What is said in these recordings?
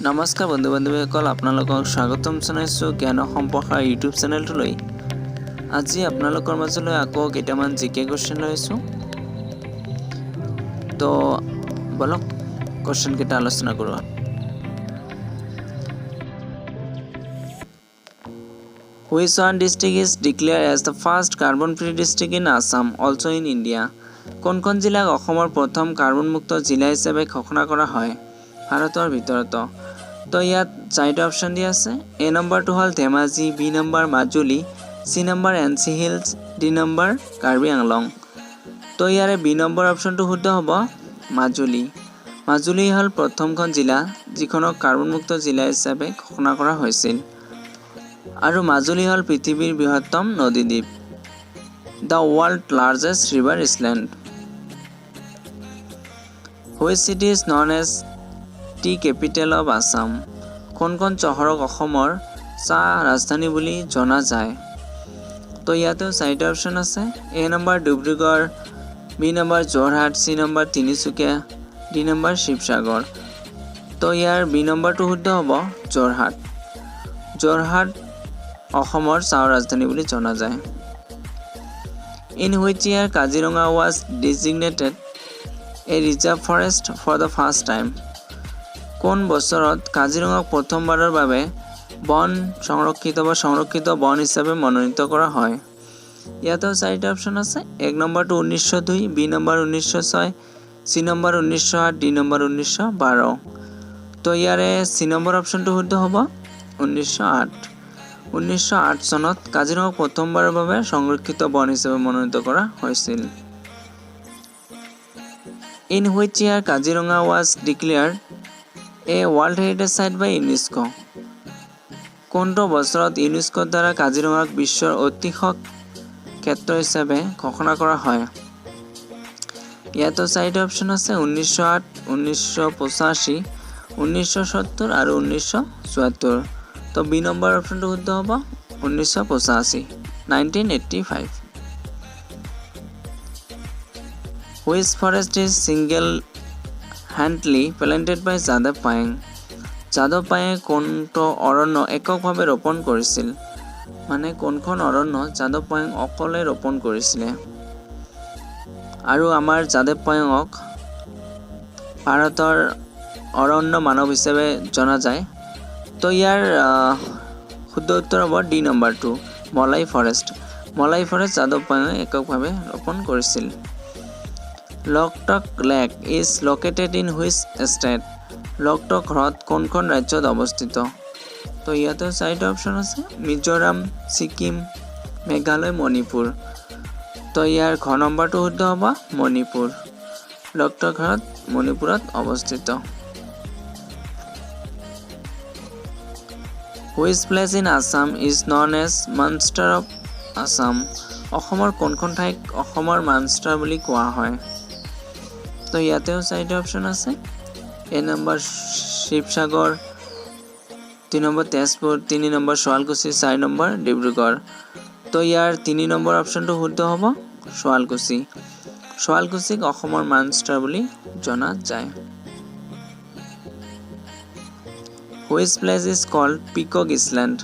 নমস্কাৰ বন্ধু বান্ধৱীসকল, আপোনালোকক স্বাগতম জনাইছোঁ জ্ঞান সম্প্ৰসাৰ ইউটিউব চেনেলটোলৈ। আজি আপোনালোকৰ মাজলৈ আকৌ কেইটামান জিকে কুৱেশ্যন লৈ আছোঁ। তো বলক কুৱেশ্যন কেইটা আলোচনা কৰোঁ। Which one district is declared as the first carbon-free district in Assam, also in India? কোনখন জিলাক অসমৰ প্ৰথম কাৰ্বনমুক্ত জিলা হিচাপে ঘোষণা কৰা হয় ভাৰতৰ ভিতৰত? তো ইয়াত চাৰিটা অপশ্যন দিয়া আছে। এ নম্বৰটো হ'ল ধেমাজি, বি নম্বৰ মাজুলী, চি নম্বৰ এনচি হিলছ, ডি নম্বৰ কাৰ্বি আংলং। তো ইয়াৰে বি নম্বৰ অপশ্যনটো শুদ্ধ হ'ব মাজুলী। মাজুলী হ'ল প্ৰথমখন জিলা যিখনক কাৰ্বনমুক্ত জিলা হিচাপে ঘোষণা কৰা হৈছিল। আৰু মাজুলী হ'ল পৃথিৱীৰ বৃহত্তম নদীদ্বীপ, the world largest river island. Which city is known as the capital of Assam? কোনখন চহৰক অসমৰ চাহ ৰাজধানী বুলি জনা যায়? তো ইয়াতেও চাৰিটা অপশ্যন আছে। এ নম্বৰ ডিব্ৰুগড়, বি নম্বৰ যোৰহাট, চি নম্বৰ তিনিচুকীয়া, ডি নম্বৰ শিৱসাগৰ। তো ইয়াৰ বি নম্বৰটো শুদ্ধ হ'ব যোৰহাট। যোৰহাট অসমৰ চাহ ৰাজধানী বুলি জনা যায়। ইন হুইচ ইয়াৰ Kaziranga was designated a reserve forest for the first time? কোন বছৰত কাজিৰঙাক প্ৰথমবাৰৰ বাবে বন সংৰক্ষিত বন হিচাপে মনোনীত কৰা হয়? ইয়াতেও চাৰিটা অপশ্যন আছে। এক নম্বৰটো 1902, বি নম্বৰ 1906, চি নম্বৰ 1908, ডি নম্বৰ 1912। তো ইয়াৰে চি নম্বৰ অপশ্যনটো শুদ্ধ হ'ব 1908। 1908 চনত কাজিৰঙাক প্ৰথমবাৰৰ বাবে সংৰক্ষিত বন হিচাপে মনোনীত কৰা হৈছিল। ইন হুইচ ইয়াৰ Kaziranga was declared a world heritage site by UNESCO? কোনটো বছৰত ইউনেস্কোৰ দ্বাৰা কাজিৰঙাক বিশ্বৰ ঐতিহ্য ক্ষেত্ৰ হিচাপে ঘোষণা কৰা হয়? ইয়াতো চাৰিটা অপশ্যন আছে। 1908, 1985, 1970 আৰু 1974। তো বি নম্বৰ অপশ্যনটো শুদ্ধ হ'ব 1985, 1985। হুইচ ফৰেষ্ট ইজ ছিংগল হ্যান্ডলি প্লেন্টেড বাই যাদৱ পায়েং? যাদৱ পায়েঙে কোনটো অৰণ্য এককভাৱে ৰোপণ কৰিছিল? মানে কোনখন অৰণ্য যাদৱ পায়েং অকলে ৰোপণ কৰিছিলে? আৰু আমাৰ যাদৱ পায়েঙক ভাৰতৰ অৰণ্য মানৱ হিচাপে জনা যায়। তো ইয়াৰ শুদ্ধ উত্তৰ হ'ব ডি নম্বৰটো মলাই ফৰেষ্ট। মলাই ফৰেষ্ট যাদৱ পায়েঙে এককভাৱে ৰোপণ কৰিছিল। Loktak lake is located in which state? Loktak হ্ৰদ কোনখন ৰাজ্যত অৱস্থিত? তো ইয়াতে চাৰিটা অপশ্যন আছে। মিজোৰাম, ছিকিম, মেঘালয়, মণিপুৰ। তো ইয়াৰ ঘ নম্বৰটো শুদ্ধ হ'ব মণিপুৰ। লোকটক হ্ৰদ মণিপুৰত অৱস্থিত। Which place in Assam is known as monster of Assam? অসমৰ কোনখন ঠাইক অসমৰ মানষ্টাৰ বুলি কোৱা হয়? তো ইয়াতেও চাৰিটা অপশ্যন আছে। A number Sivasagar, 2 number Tezpur, 3 number Sualkuchi, 4 number Dibrugarh. তো ইয়াৰ 3 নম্বৰ অপশ্যনটো শুদ্ধ হ'ব শুৱালকুছি। শুৱালকুছিক অসমৰ মানষ্টাৰ বুলি জনা যায়। হুইচ প্লেচ ইজ কল্ড পিকক ইছলেণ্ড?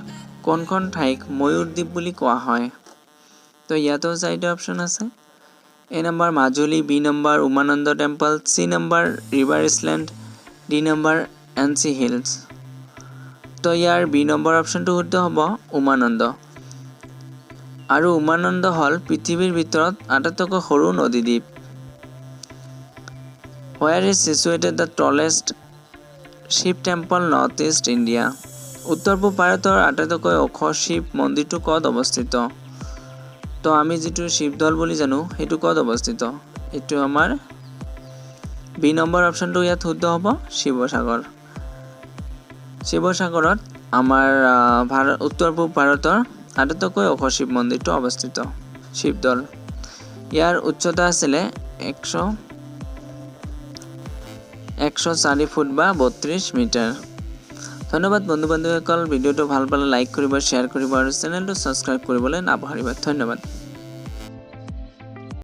কোনখন ঠাইক ময়ূৰ দ্বীপ বুলি কোৱা হয়? তো ইয়াতেও চাৰিটা অপশ্যন আছে। A number Majuli, B number Umananda temple, C number river island, D number NC hills. তো ইয়াৰ বি নম্বৰ অপশ্যনটো শুদ্ধ হ'ব উমানন্দ। আৰু উমানন্দ হ'ল পৃথিৱীৰ ভিতৰত আটাইতকৈ সৰু নদীদ্বীপ। Where is situated the tallest Shiva temple north east India? উত্তৰ পূব ভাৰতৰ আটাইতকৈ ওখ শিৱ মন্দিৰটো ক'ত অৱস্থিত? তো আমি যিটো শিৱদৌল বুলি জানো সেইটো ক'ত অৱস্থিত? এইটো আমাৰ বি নম্বৰ অপশ্যনটো ইয়াত শুদ্ধ হ'ব শিৱসাগৰ। শিৱসাগৰত আমাৰ উত্তৰ পূব ভাৰতৰ আটাইতকৈ ওখ শিৱ মন্দিৰটো অৱস্থিত শিৱদৌল। ইয়াৰ উচ্চতা আছিলে 104 ফুট বা 32 মিটাৰ। ধন্যবাদ বন্ধু বান্ধৱীসকল। ভিডিঅ'টো ভাল পালে লাইক কৰিব, শ্বেয়াৰ কৰিব আৰু চেনেলটো ছাবস্ক্ৰাইব কৰিবলৈ নাপাহৰিব। ধন্যবাদ।